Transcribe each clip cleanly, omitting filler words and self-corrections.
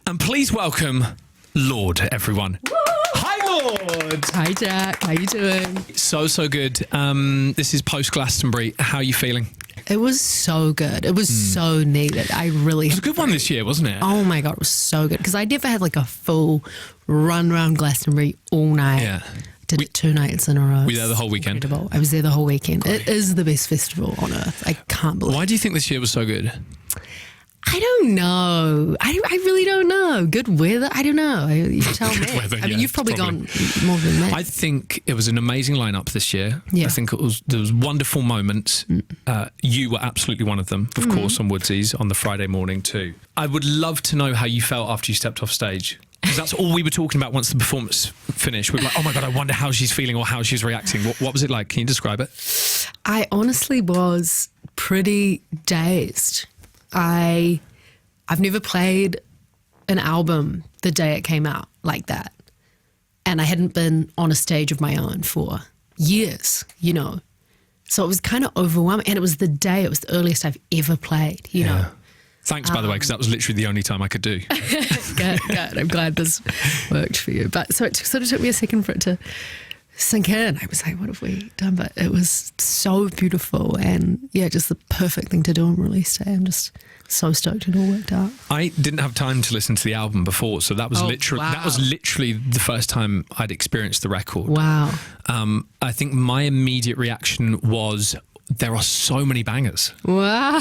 And please welcome Lorde, everyone. Woo! Hi, Lorde. Hi, Jack. How you doing? So good. This is Post-Glastonbury. How are you feeling? It was so good. It was so needed. It was a good one this year, wasn't it? Oh my God, it was so good. Because I never had like a full run around Glastonbury all night. Yeah. Did it 2 nights in a row. Were you there the whole weekend? Incredible. I was there the whole weekend. It is the best festival on earth. I can't believe it. Why do you think this year was so good? I don't know. I really don't know. Good weather? I don't know. You tell me. Weather, I mean, yeah, you've probably gone more than me. I think it was an amazing lineup this year. Yeah. I think there was wonderful moments. You were absolutely one of them, of course, on Woodsies on the Friday morning too. I would love to know how you felt after you stepped off stage. Because that's all we were talking about once the performance finished. We were like, oh my God, I wonder how she's feeling or how she's reacting. What was it like? Can you describe it? I honestly was pretty dazed. I've never played an album the day it came out like that. And I hadn't been on a stage of my own for years, you know. So it was kind of overwhelming. And it was the earliest I've ever played, you know. Thanks, by the way, because that was literally the only time I could do. Good. I'm glad this worked for you. But so it sort of took me a second for it to sink in. I was like, what have we done? But it was so beautiful and, yeah, just the perfect thing to do on release day. I'm just so stoked it all worked out. I didn't have time to listen to the album before, so that was literally the first time I'd experienced the record. Wow. I think my immediate reaction was, there are so many bangers. Wow,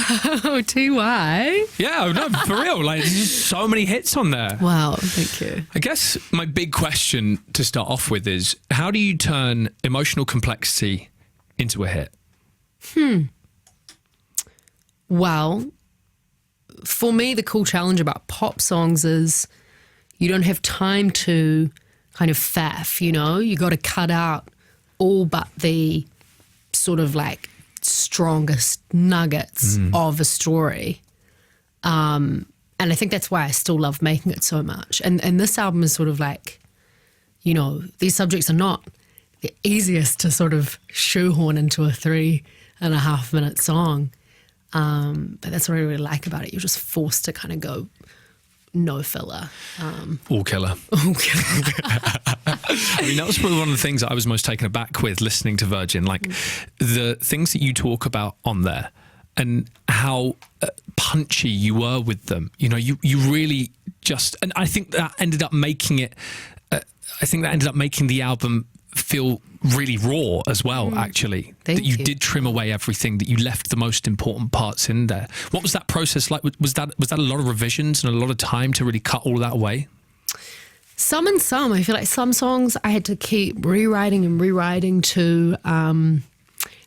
TY. Yeah, no, for real. Like, there's just so many hits on there. Wow, thank you. I guess my big question to start off with is, how do you turn emotional complexity into a hit? Well, for me, the cool challenge about pop songs is you don't have time to kind of faff, you know? You got to cut out all but the sort of like strongest nuggets of a story. And I think that's why I still love making it so much. And this album is sort of like, you know, these subjects are not the easiest to sort of shoehorn into a 3.5 minute song. But that's what I really like about it. You're just forced to kind of go no filler. All killer. All killer. I mean, that was probably one of the things that I was most taken aback with listening to Virgin, like the things that you talk about on there and how punchy you were with them. You know, you really just, and I think that ended up making it, making the album feel really raw as well, actually. Thank you. You did trim away everything, that you left the most important parts in there. What was that process like? Was that a lot of revisions and a lot of time to really cut all that away? Some and some. I feel like some songs I had to keep rewriting to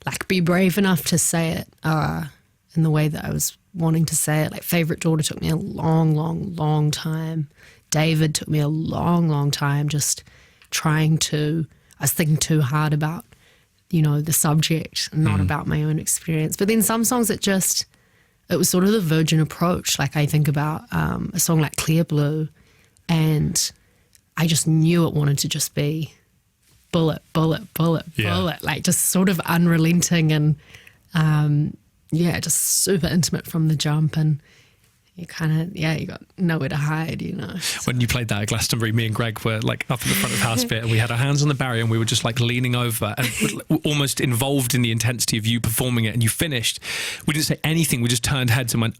like be brave enough to say it in the way that I was wanting to say it. Like Favorite Daughter took me a long time. David took me a long time just trying to, I was thinking too hard about, you know, the subject and not about my own experience. But then some songs it was sort of the Virgin approach. Like I think about a song like Clear Blue, and I just knew it wanted to just be bullet, like just sort of unrelenting and, just super intimate from the jump. And you kind of, you got nowhere to hide, you know. When you played that at Glastonbury, me and Greg were like up in the front of the house bit and we had our hands on the barrier and we were just like leaning over and almost involved in the intensity of you performing it, and you finished. We didn't say anything, we just turned heads and went...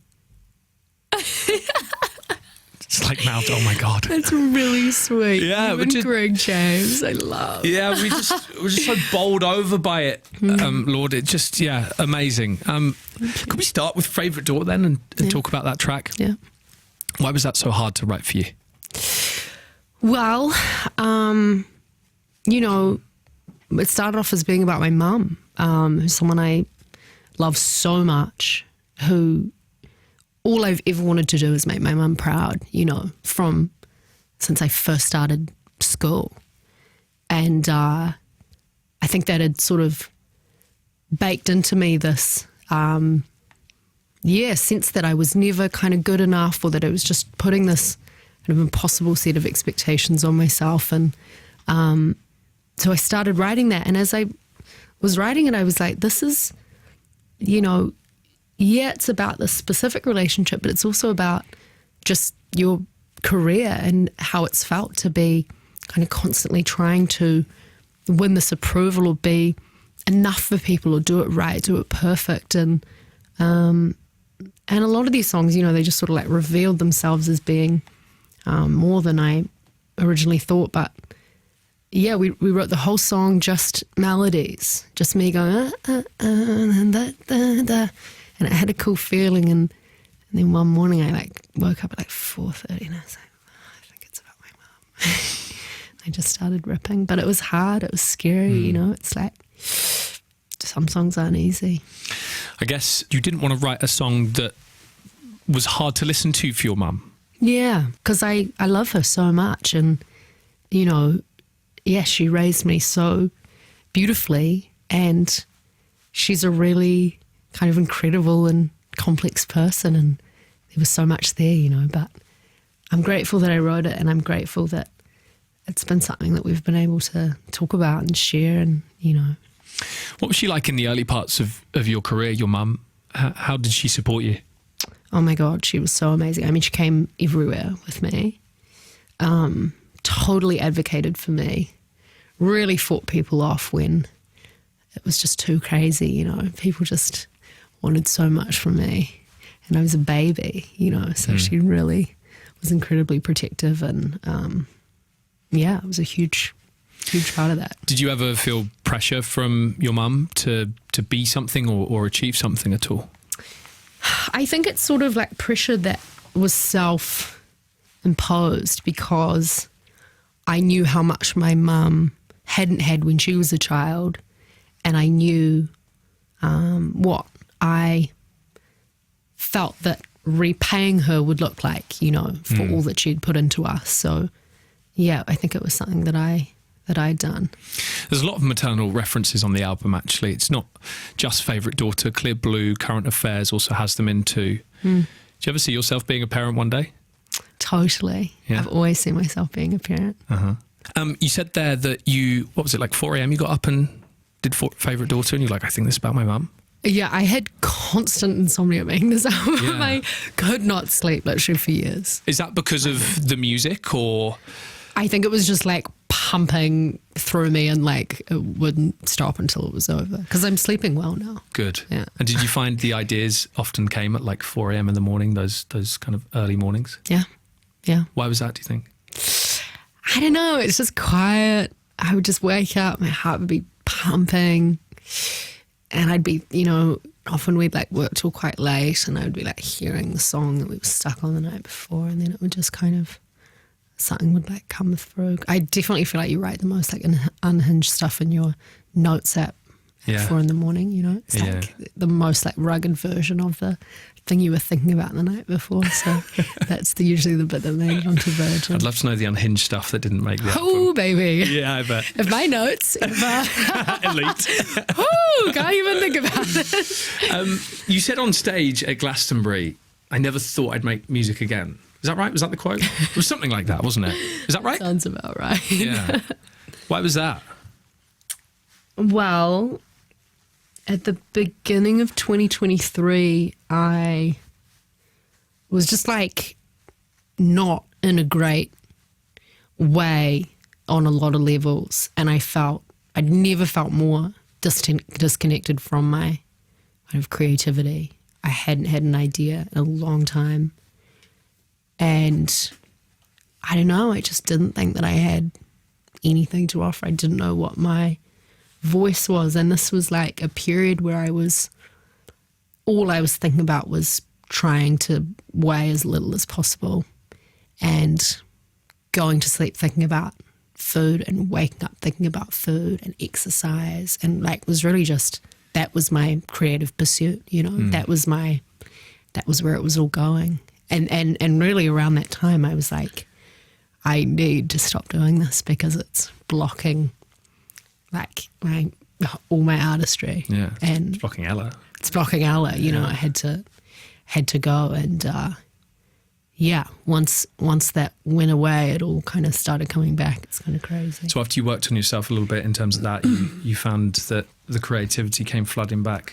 It's like mouthed, oh my God. That's really sweet. Yeah, Even Greg James, I love. Yeah, we're just so bowled over by it, Lorde. It just, amazing. Could we start with Favourite Daughter then and talk about that track? Yeah. Why was that so hard to write for you? Well, you know, it started off as being about my mum, who's someone I love so much, who all I've ever wanted to do is make my mum proud, you know, since I first started school. And I think that had sort of baked into me this, sense that I was never kind of good enough, or that it was just putting this kind of impossible set of expectations on myself. And so I started writing that. And as I was writing it, I was like, this is, you know, it's about this specific relationship, but it's also about just your career and how it's felt to be kind of constantly trying to win this approval or be enough for people or do it right, do it perfect. And a lot of these songs, you know, they just sort of like revealed themselves as being more than I originally thought. But yeah, we wrote the whole song just melodies, just me going and it had a cool feeling. And then one morning I like woke up at like 4:30 and I was like, I think it's about my mum. I just started ripping, but it was hard. It was scary, you know. It's like some songs aren't easy. I guess you didn't want to write a song that was hard to listen to for your mum. Yeah, because I love her so much, and you know, yeah, she raised me so beautifully, and she's a really kind of incredible and complex person, and there was so much there, you know. But I'm grateful that I wrote it, and I'm grateful that it's been something that we've been able to talk about and share, and you know. What was she like in the early parts of your career, your mum? How did she support you? Oh my God, she was so amazing. I mean, she came everywhere with me, totally advocated for me, really fought people off when it was just too crazy, you know. People just wanted so much from me, and I was a baby, you know, so she really was incredibly protective, and yeah, it was a huge part of that. Did you ever feel pressure from your mum to be something or achieve something at all? I think it's sort of like pressure that was self-imposed, because I knew how much my mum hadn't had when she was a child, and I knew what I felt that repaying her would look like, you know, for all that she'd put into us. So yeah, I think it was something that I'd done. There's a lot of maternal references on the album, actually. It's not just Favourite Daughter. Clear Blue, Current Affairs also has them in too. Do you ever see yourself being a parent one day? Totally. Yeah. I've always seen myself being a parent. You said there that you, what was it, like 4 a.m. you got up and did Favourite Daughter, and you're like, I think this is about my mum? Yeah, I had constant insomnia making this album. Yeah. I could not sleep literally for years. Is that because of the music, or...? I think it was just like pumping through me, and like it wouldn't stop until it was over, because I'm sleeping well now. Good. Yeah. And did you find the ideas often came at like 4 a.m. in the morning, those kind of early mornings? Yeah. Yeah. Why was that, do you think? I don't know. It's just quiet. I would just wake up, my heart would be pumping, and I'd be, you know, often we'd like work till quite late, and I'd be like hearing the song that we were stuck on the night before, and then it would just kind of, something would like come through. I definitely feel like you write the most like unhinged stuff in your notes app at 4 a.m, you know. It's like the most like rugged version of the thing you were thinking about the night before. So that's usually the bit that made it onto Virgin. I'd love to know the unhinged stuff that didn't make the album. Oh, baby. Yeah, I bet. If my notes, Elite. oh, can't even think about it. You said on stage at Glastonbury, I never thought I'd make music again. Is that right? Was that the quote? It was something like that, wasn't it? Is that right? Sounds about right. Yeah. Why was that? Well, at the beginning of 2023, I was just like not in a great way on a lot of levels. And I'd never felt more disconnected from my kind of creativity. I hadn't had an idea in a long time. And I don't know, I just didn't think that I had anything to offer. I didn't know what my voice was. And this was like a period where all I was thinking about was trying to weigh as little as possible, and going to sleep thinking about food, and waking up thinking about food and exercise. And like, was really just, that was my creative pursuit, you know. That was where it was all going. And really around that time I was like, I need to stop doing this, because it's blocking like all my artistry. Yeah. And it's blocking Ella. It's blocking Ella, you know. I had to go, and once that went away, it all kind of started coming back. It's kind of crazy. So after you worked on yourself a little bit in terms of that, you found that the creativity came flooding back.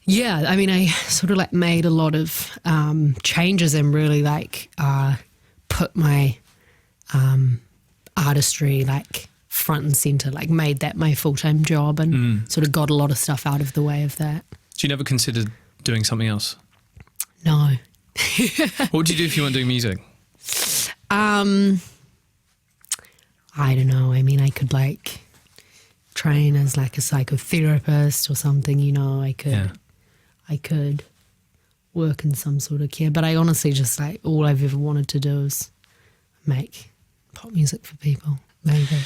Yeah, I mean, I sort of like made a lot of changes, and really like put my artistry like front and center, like made that my full-time job, and sort of got a lot of stuff out of the way of that. Do you never consider doing something else? No. What would you do if you weren't doing music? I don't know. I mean, I could like train as like a psychotherapist or something, you know. I could work in some sort of care, but I honestly just like all I've ever wanted to do is make pop music for people. Maybe.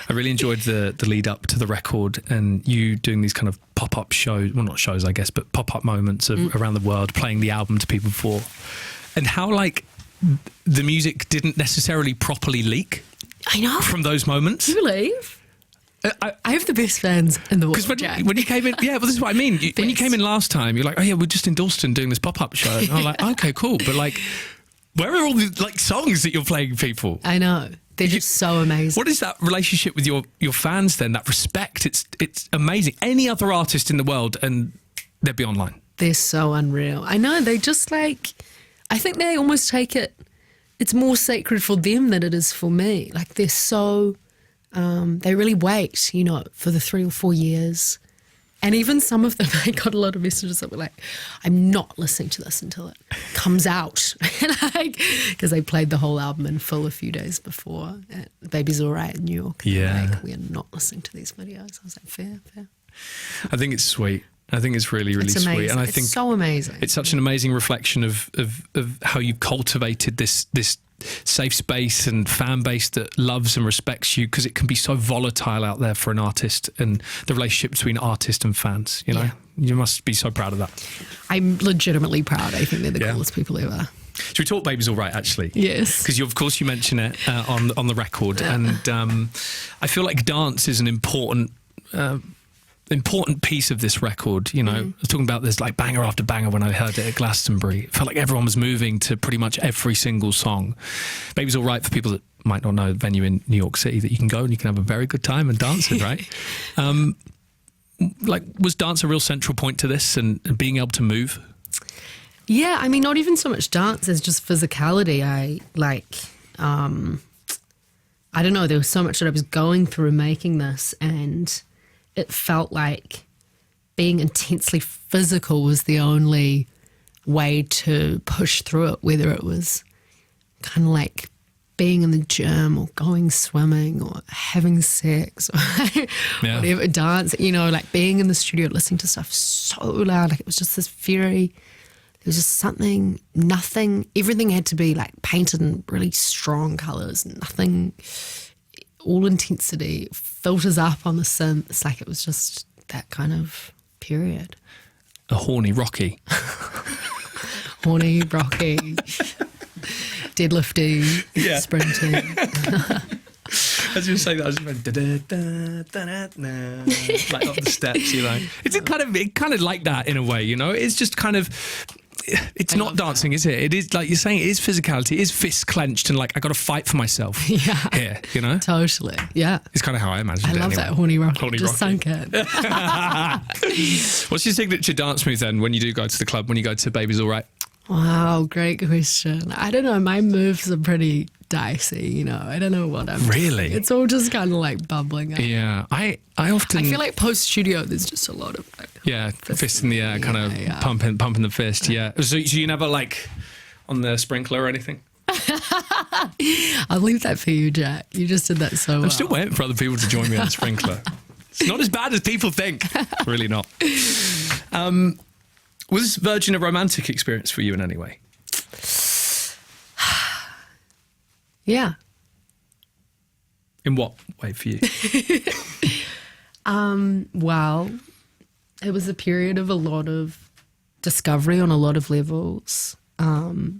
I really enjoyed the lead up to the record and you doing these kind of pop-up shows, well not shows I guess, but pop-up moments of around the world, playing the album to people before, and how like the music didn't necessarily properly leak. I know. From those moments. Do you believe? I have the best fans in the world. Because when you came in, yeah, well, this is what I mean. When you came in last time, you're like, oh yeah, we're just in Dalston doing this pop-up show. And I'm like, okay, cool. But like, where are all the like songs that you're playing people? I know. They're just so amazing. What is that relationship with your fans then? That respect? It's amazing. Any other artist in the world and they'd be online. They're so unreal. I know. They just like, I think they almost take it, it's more sacred for them than it is for me. Like they're so, they really wait, you know, for the 3 or 4 years. And even some of them, I got a lot of messages that were like, I'm not listening to this until it comes out. Because I played the whole album in full a few days before at Baby's All Right in New York. And yeah. like, we are not listening to these videos. I was like, fair. I think it's sweet. I think it's really, really sweet. And I think it's so amazing. It's such an amazing reflection of how you cultivated this safe space and fan base that loves and respects you, because it can be so volatile out there for an artist, and the relationship between artist and fans, you know. Yeah. You must be so proud of that. I'm legitimately proud. I think they're the coolest people ever. Should we talk Baby's All Right, actually? Yes. Because of course you mention it on the record, and I feel like dance is an important piece of this record, you know. I was talking about this like banger after banger when I heard it at Glastonbury. It felt like everyone was moving to pretty much every single song. Baby's All Right, for people that might not know, the venue in New York City that you can go and you can have a very good time and dancing, right? Like, was dance a real central point to this and being able to move? Yeah, I mean, not even so much dance as just physicality. I don't know, there was so much that I was going through making this, and it felt like being intensely physical was the only way to push through it, whether it was kind of like being in the gym or going swimming or having sex or whatever, dance, you know, like being in the studio listening to stuff so loud. Like it was just this there was just something, nothing, everything had to be like painted in really strong colours, nothing, all intensity, filters up on the synths. Like it was just that kind of period. A horny Rocky. Horny Rocky. Deadlifting. Yeah. Sprinting. As you were saying that, I was just like, like up the steps, you know. It's kind of like that in a way, you know. It's just kind of, it's not dancing, is it? It is, like you're saying, it is physicality. It is fists clenched and like, I got to fight for myself here, you know? Totally, yeah. It's kind of how I imagine it. I love that horny Rocky. Horny just Rocky. Sunk in. What's your signature dance move then when you do go to the club, when you go to Baby's All Right? Wow, great question. I don't know, my moves are pretty dicey, you know. I don't know what I'm doing. It's all just kind of like bubbling up. Yeah, I often... I feel like post-studio there's just a lot of like... Yeah, fist in the air, kind of pumping the fist, yeah. So you never like on the sprinkler or anything? I'll leave that for you, Jack. You just did that so well. I'm still waiting for other people to join me on the sprinkler. It's not as bad as people think. Really not. Was Virgin a romantic experience for you in any way? Yeah. In what way for you? Well, it was a period of a lot of discovery on a lot of levels. It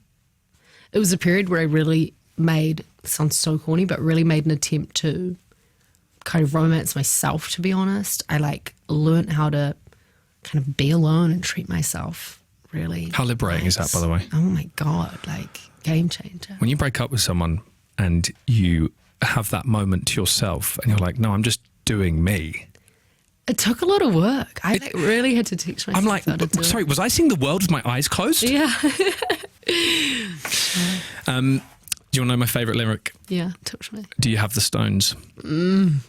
was a period where I really made, it sounds so corny, but really made an attempt to kind of romance myself, to be honest. I like learnt how to kind of be alone and treat myself really. How liberating is that, by the way? Oh my God, like game changer. When you break up with someone and you have that moment to yourself and you're like, no, I'm just doing me. It took a lot of work. I like really had to teach myself. I'm like, sorry, was I seeing the world with my eyes closed? Yeah. Do you want to know my favourite lyric? Yeah, talk to me. Do you have the stones? On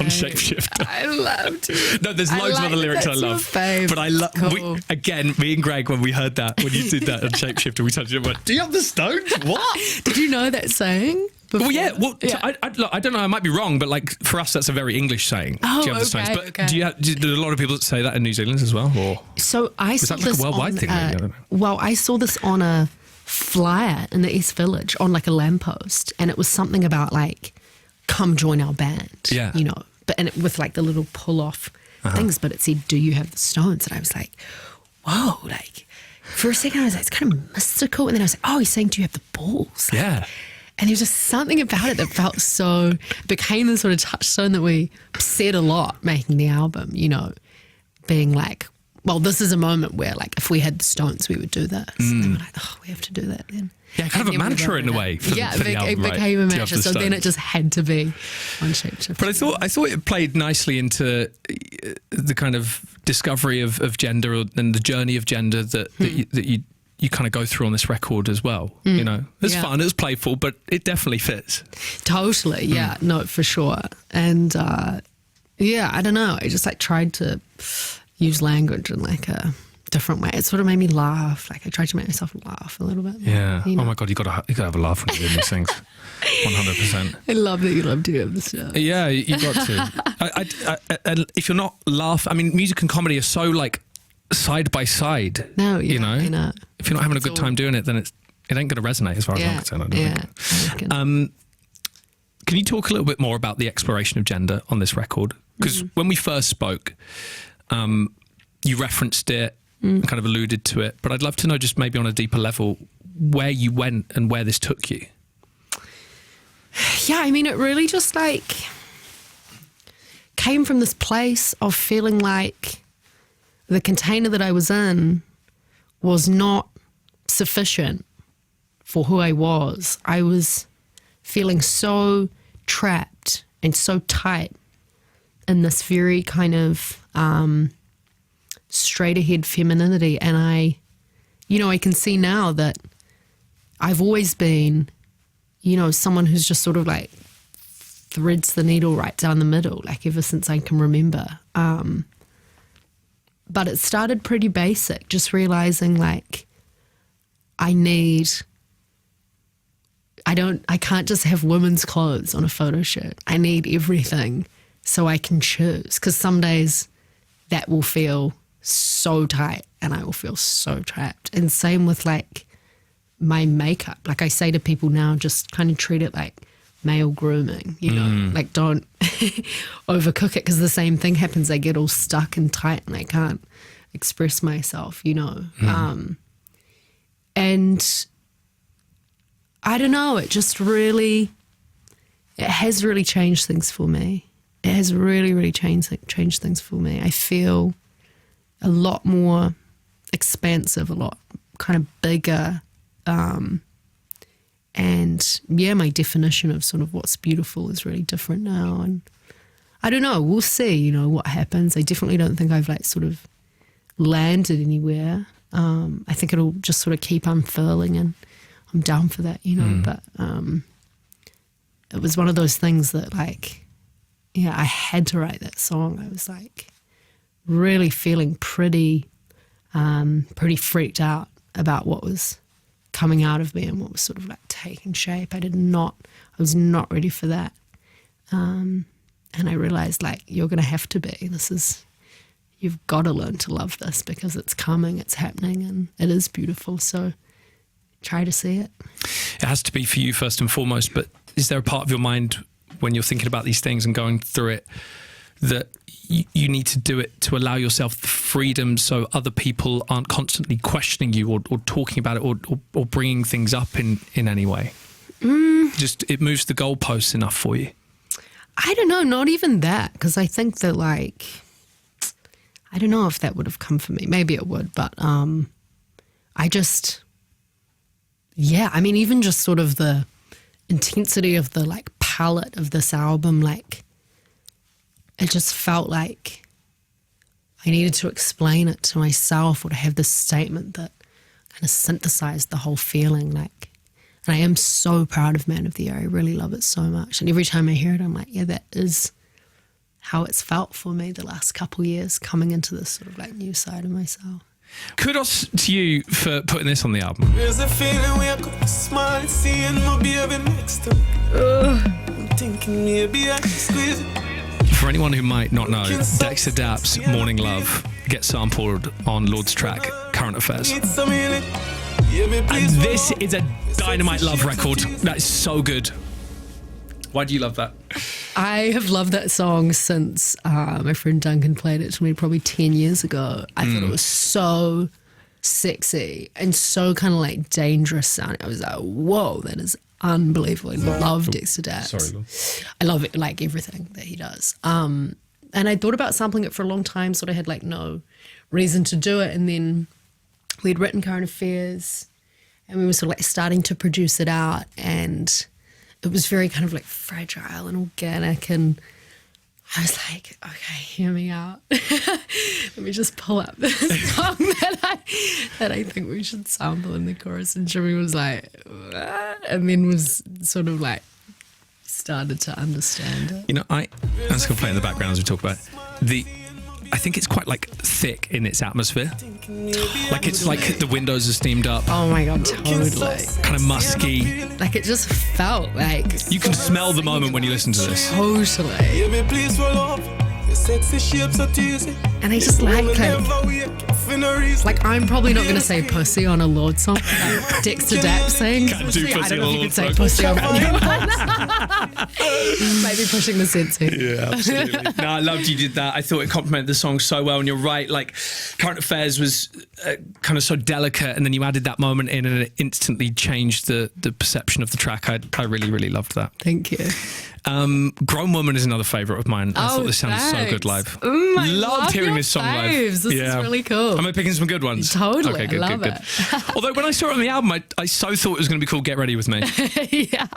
Shapeshifter. I loved it. No, there's loads of other lyrics I love. But I love, cool. Again, me and Greg, when we heard that, when you did that on Shapeshifter, we touched it and went, do you have the stones? What? Did you know that saying? Well, yeah. Well, I don't know. I might be wrong, but like for us, that's a very English saying. Oh, do you have the stones? But okay. do a lot of people say that in New Zealand as well? Or so I saw that like this a worldwide thing? Maybe? I don't know. Well, I saw this on a flyer in the East Village on like a lamppost, and it was something about like, come join our band. Yeah. You know, and with like the little pull off things, but it said, do you have the stones? And I was like, whoa, like for a second I was like, it's kind of mystical. And then I was like, oh, he's saying, do you have the balls? Like, Yeah. and there was just something about it that felt so, became the sort of touchstone that we said a lot making the album, you know, being like, well, this is a moment where like if we had the stones, we would do this. And we're like, oh, we have to do that then. Yeah, kind of a mantra in a way. For the album, it became a mantra. So then stones? it just had to be on Shapeshifter. But I thought it played nicely into the kind of discovery of gender and the journey of gender that you kind of go through on this record as well. You know, it's fun, it's playful, but it definitely fits. Totally, yeah, no, for sure. And yeah, I don't know. I just like tried to use language in like a different way. It sort of made me laugh. Like I tried to make myself laugh a little bit. Yeah. You know? Oh my God, you got to have a laugh when you're doing these things. 100%. I love that you love to have this show. Yeah, you got to. And if you're not laughing, I mean, music and comedy are so like side by side. No, yeah, you know? I know. If you're not having a good time doing it, then it ain't going to resonate as far as I'm concerned. I don't think. Can you talk a little bit more about the exploration of gender on this record? Because when we first spoke, you referenced it and kind of alluded to it, but I'd love to know just maybe on a deeper level where you went and where this took you. Yeah, I mean, it really just like came from this place of feeling like the container that I was in was not sufficient for who I was. I was feeling so trapped and so tight in this very kind of straight ahead femininity. And I can see now that I've always been, you know, someone who's just sort of like threads the needle right down the middle, like ever since I can remember. But it started pretty basic, just realizing like I can't just have women's clothes on a photo shoot. I need everything so I can choose. Because some days that will feel so tight and I will feel so trapped. And same with like my makeup. Like I say to people now, just kind of treat it like male grooming, you know, like don't overcook it because the same thing happens. I get all stuck and tight and I can't express myself, you know. And I don't know, it has really changed things for me. It has really, really changed things for me. I feel a lot more expansive, a lot kind of bigger. And yeah, my definition of sort of what's beautiful is really different now. And I don't know, we'll see, you know, what happens. I definitely don't think I've like sort of landed anywhere. I think it'll just sort of keep unfurling and I'm down for that, you know, but it was one of those things that like, yeah, I had to write that song. I was like really feeling pretty freaked out about what was coming out of me and what was sort of like taking shape. I was not ready for that. And I realized like, you're going to have to be. You've got to learn to love this because it's coming, it's happening and it is beautiful. So try to see it. It has to be for you first and foremost, but is there a part of your mind when you're thinking about these things and going through it that you need to do it to allow yourself the freedom so other people aren't constantly questioning you or talking about it or bringing things up in any way? Just it moves the goalposts enough for you? I don't know, not even that, because I think that like, I don't know if that would have come for me. Maybe it would, but I just, yeah, I mean, even just sort of the intensity of the like palette of this album, like it just felt like I needed to explain it to myself or to have this statement that kind of synthesized the whole feeling. Like And I am so proud of Man of the Year. I really love it so much. And every time I hear it, I'm like, yeah, that is how it's felt for me the last couple years, coming into this sort of like new side of myself. Kudos to you for putting this on the album. There's a feeling where I could smile and seeing my baby next to me. I'm thinking maybe I can squeeze it. For anyone who might not know, Dexta Daps' Morning Love gets sampled on Lorde's track, Current Affairs. And this is a dynamite love record. That is so good. Why do you love that? I have loved that song since my friend Duncan played it to me probably 10 years ago. I thought it was so sexy and so kind of like dangerous sounding. I was like, whoa, that is unbelievable. I love Dexta Daps. Sorry, Lord. I love it, like everything that he does. And I thought about sampling it for a long time, sort of had like no reason to do it. And then we'd written Current Affairs and we were sort of like starting to produce it out, and it was very kind of like fragile and organic, and I was like, okay, hear me out. Let me just pull up this song that I think we should sample in the chorus. And Jimmy was like, what? And then was sort of like started to understand it. You know, I'm just going to play in the background as we talk about it. I think it's quite like thick in its atmosphere. Like it's like the windows are steamed up. Oh my God, totally. Kind of musky. Like it just felt like... You can smell the moment when you listen to this. Totally. And I just like I'm probably not going to say pussy on a Lorde song. Like Dexta Daps saying pussy. I don't know if you could say pussy on one. Maybe pushing the sense here. Yeah, absolutely. No, I loved you did that. I thought it complemented the song so well. And you're right, like Current Affairs was kind of so delicate, and then you added that moment in and it instantly changed the perception of the track. I really, really loved that. Thank you. Grown Woman is another favourite of mine. I thought this sounded so good live. Loved hearing this song live. This is really cool. Am I picking some good ones? Totally. Okay, good, I love good. it. Although when I saw it on the album, I so thought it was going to be called Get Ready With Me. Yeah.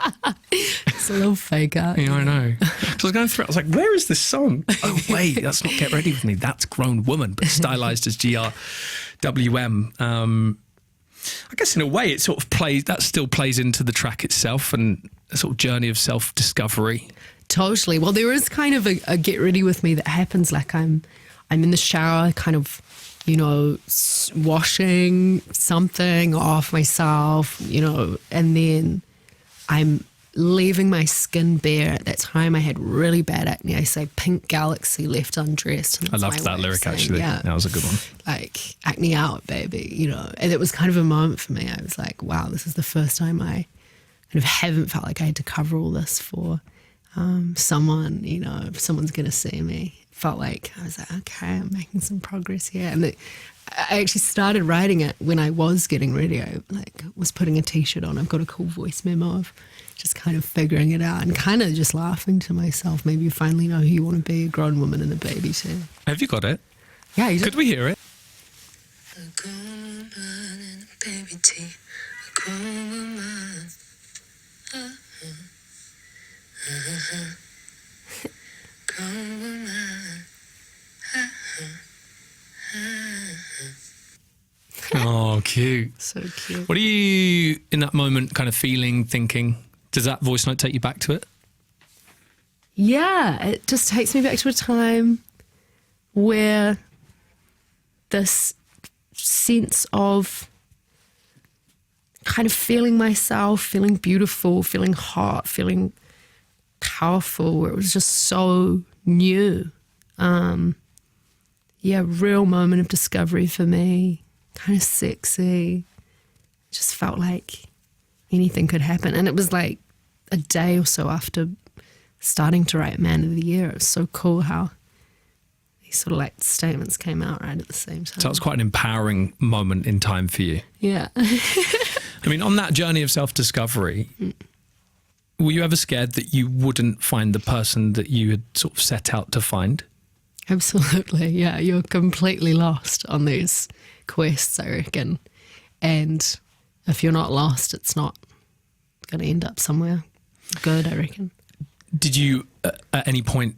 It's a little fake out. Yeah, I know. So I was going through it. I was like, where is this song? Oh, wait, that's not Get Ready With Me. That's Grown Woman, but stylised as GRWM. I guess in a way it sort of still plays into the track itself and a sort of journey of self-discovery. Totally. Well, there is kind of a get ready with me that happens. Like I'm in the shower, kind of, you know, washing something off myself, you know, and then I'm leaving my skin bare. At that time, I had really bad acne. I say pink galaxy left undressed. I loved that lyric, actually. Yeah. That was a good one. Like, acne out, baby, you know. And it was kind of a moment for me. I was like, wow, this is the first time I kind of haven't felt like I had to cover all this for someone, you know, if someone's going to see me. Felt like I was like, okay, I'm making some progress here. And I actually started writing it when I was getting ready. I was putting a t-shirt on. I've got a cool voice memo of just kind of figuring it out and kind of just laughing to myself. Maybe you finally know who you want to be, a grown woman and a baby too. Have you got it? Yeah. Could we hear it? A grown woman and a baby too. A grown woman. Grown woman. Oh, cute. So cute. What are you in that moment kind of feeling, thinking? Does that voice note take you back to it? Yeah, it just takes me back to a time where this sense of kind of feeling myself, feeling beautiful, feeling hot, feeling powerful, where it was just so new. Yeah, real moment of discovery for me, kind of sexy. Just felt like anything could happen. And it was like a day or so after starting to write Man of the Year. It was so cool how these sort of like statements came out right at the same time. So it's quite an empowering moment in time for you. Yeah. I mean, on that journey of self-discovery, were you ever scared that you wouldn't find the person that you had sort of set out to find? Absolutely, yeah. You're completely lost on these quests, I reckon. And if you're not lost, it's not going to end up somewhere good, I reckon. Did you at any point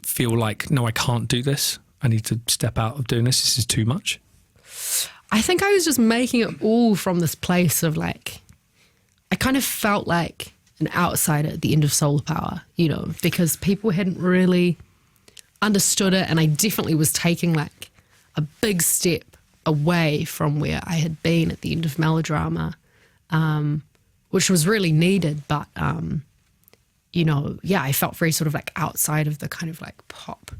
feel like, no, I can't do this? I need to step out of doing this. This is too much? I think I was just making it all from this place of like, I kind of felt like an outsider at the end of Solar Power, you know, because people hadn't really understood it, and I definitely was taking like a big step away from where I had been at the end of Melodrama, which was really needed, but you know, yeah, I felt very sort of like outside of the kind of like pop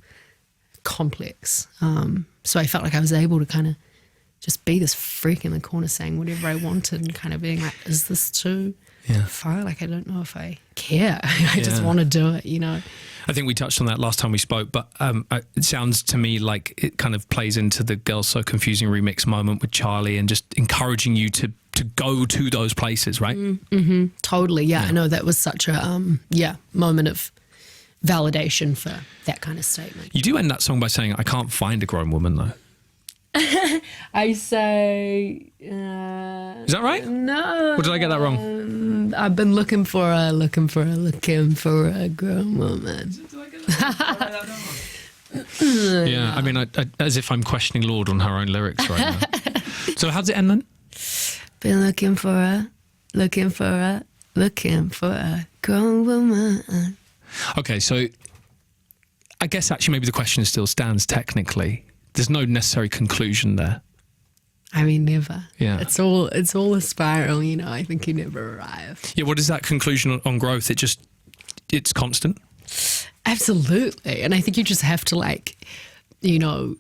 complex. So I felt like I was able to kind of just be this freak in the corner saying whatever I wanted and kind of being like, is this too far? Like, I don't know if I care. I just want to do it, you know. I think we touched on that last time we spoke, but it sounds to me like it kind of plays into the Girls So Confusing remix moment with Charlie and just encouraging you to go to those places, right? Mm-hmm. Totally, yeah. I know that was such a, moment of validation for that kind of statement. You do end that song by saying, I can't find a grown woman, though. I say... Is that right? No. Or did I get that wrong? I've been looking for a grown woman. Yeah, I mean, I, as if I'm questioning Lorde on her own lyrics right now. So how does it end then? Been looking for a grown woman. Okay, so I guess actually maybe the question still stands technically. There's no necessary conclusion there. I mean, never. Yeah. It's all a spiral, you know. I think you never arrive. Yeah, what is that conclusion on growth? It's constant? Absolutely. And I think you just have to, like, you know,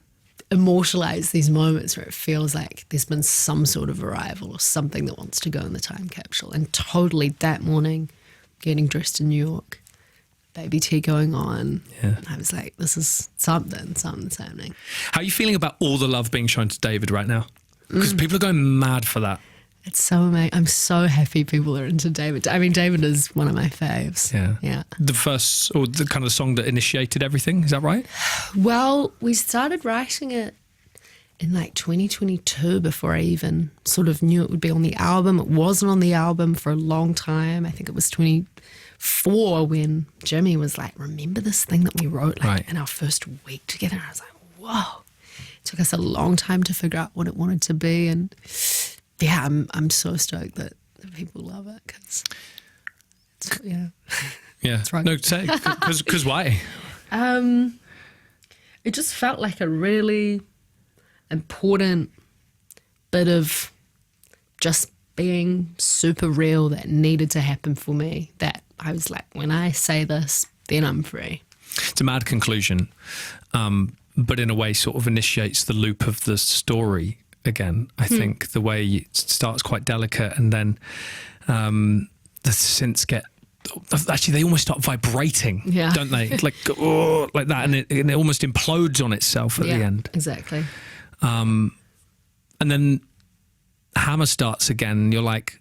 immortalize these moments where it feels like there's been some sort of arrival or something that wants to go in the time capsule. And totally that morning, getting dressed in New York, baby tea going on. Yeah. I was like, this is something's happening. How are you feeling about all the love being shown to David right now? Because people are going mad for that. It's so amazing. I'm so happy people are into David. I mean, David is one of my faves. Yeah. The first, or the kind of song that initiated everything, is that right? Well, we started writing it in like 2022 before I even sort of knew it would be on the album. It wasn't on the album for a long time. I think it was 2024 when Jimmy was like, remember this thing that we wrote like in our first week together? And I was like, whoa. It took us a long time to figure out what it wanted to be. And yeah, I'm so stoked that people love it because it's, yeah. It's right. No, say, because why? It just felt like a really important bit of just being super real that needed to happen for me, that I was like, when I say this, then I'm free. It's a mad conclusion, but in a way sort of initiates the loop of the story again. I think the way it starts quite delicate and then the synths get, actually they almost start vibrating, don't they? Like, oh, like that, and it almost implodes on itself at the end. Exactly. And then Hammer starts again and you're like,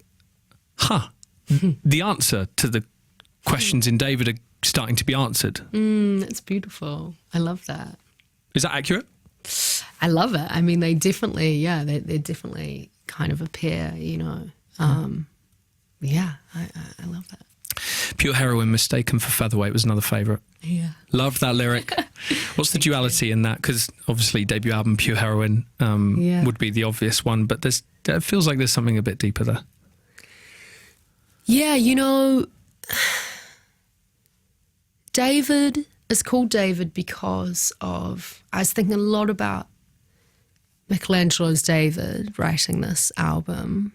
the answer to the questions in David are starting to be answered. It's beautiful. I love that. Is that accurate? I love it. I mean, they definitely, they definitely kind of appear, you know. I love that. Pure Heroine Mistaken for Featherweight was another favourite. Yeah. Loved that lyric. What's the duality in that? Because obviously debut album Pure Heroine would be the obvious one, but it feels like there's something a bit deeper there. Yeah, you know, David is called David because of, I was thinking a lot about Michelangelo's David writing this album.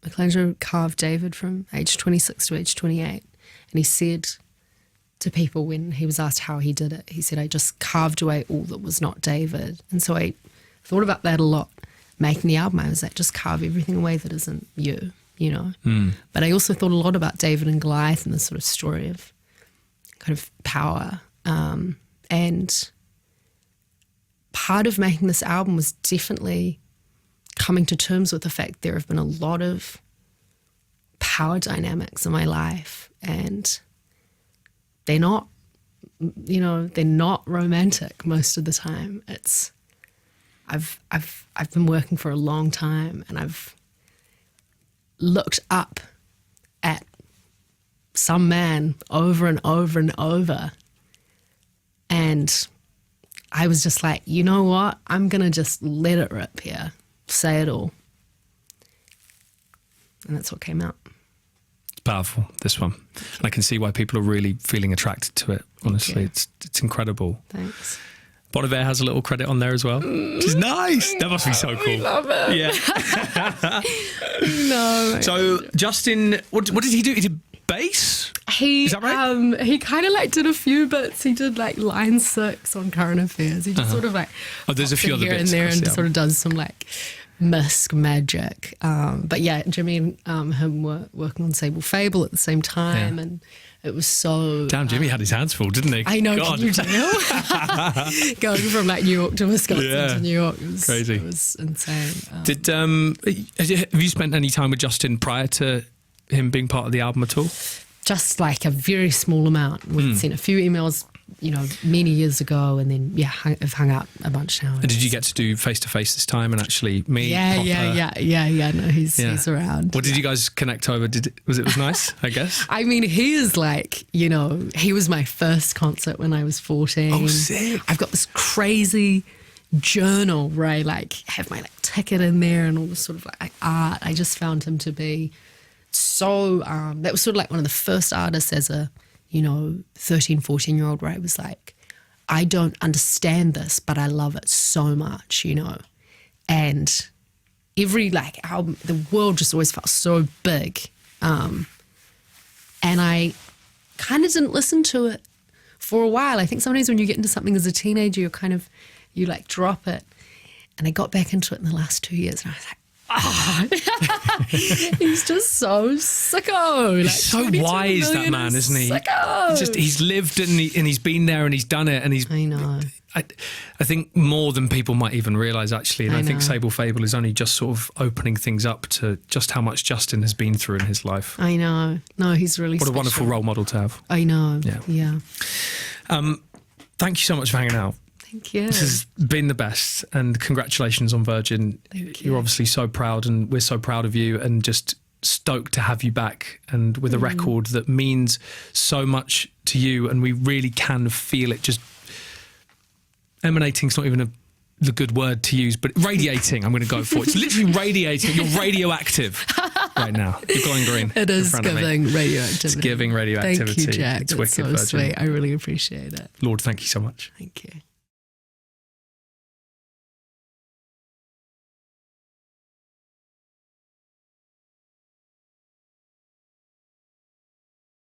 Michelangelo carved David from age 26 to age 28. And he said to people when he was asked how he did it, he said, I just carved away all that was not David. And so I thought about that a lot making the album. I was like, just carve everything away that isn't you, you know. But I also thought a lot about David and Goliath and this sort of story of kind of power. And part of making this album was definitely coming to terms with the fact there have been a lot of power dynamics in my life, and they're not, you know, they're not romantic most of the time. It's I've been working for a long time, and I've looked up at some man over and over and over, and I was just like, you know what? I'm gonna just let it rip here. Say it all. And that's what came out. powerful, this one. And I can see why people are really feeling attracted to it. Honestly, it's incredible. Thanks. Bon Iver has a little credit on there as well, which is nice. That must be so cool. I love it. Yeah. No. So Justin, what did he do? He did bass? Is that right? He kind of like did a few bits. He did like line 6 on Current Affairs. He just sort of like there's a few other here bits and there across and the just sort of does some like misc magic. But yeah, Jimmy and him were working on Sable Fable at the same time, and it was so. Damn, Jimmy had his hands full, didn't he? I know. God. Can you tell? Going from like New York to Wisconsin to New York, it was crazy. It was insane. Have you spent any time with Justin prior to him being part of the album at all? Just like a very small amount. We've sent a few emails, many years ago, and then I've hung out a bunch now. And did you get to do face to face this time and actually meet? Yeah. No, he's around. What did you guys connect over? Was it nice? I guess. I mean, he is like, he was my first concert when I was 14. Oh, sick! I've got this crazy journal where I like have my like ticket in there and all this sort of like art. I just found him to be so. That was sort of like one of the first artists as a 13, 14-year-old where I was like, I don't understand this, but I love it so much, and every like album, the world just always felt so big, and I kind of didn't listen to it for a while. I think sometimes when you get into something as a teenager, you like drop it, and I got back into it in the last 2 years, and I was like, he's just so sicko. Like, he's so wise, that man, isn't he? Sicko. He's lived and he's been there and he's done it, and I know. I think more than people might even realise, actually. And I think know. Sable Fable is only just sort of opening things up to just how much Justin has been through in his life. I know. No, he's really What special. a wonderful role model to have. I know. Yeah. Thank you so much for hanging out. Thank you. This has been the best, and congratulations on Virgin. Thank you. You're obviously so proud, and we're so proud of you, and just stoked to have you back, and with a record that means so much to you, and we really can feel it just emanating. It's not even the good word to use, but radiating, I'm going to go for it. It's literally radiating. You're radioactive right now. You're glowing green. It is giving radioactivity. It's giving radioactivity. Thank you, Jack. It's That's wicked, so Virgin. sweet. I really appreciate it. Lorde, thank you so much. Thank you.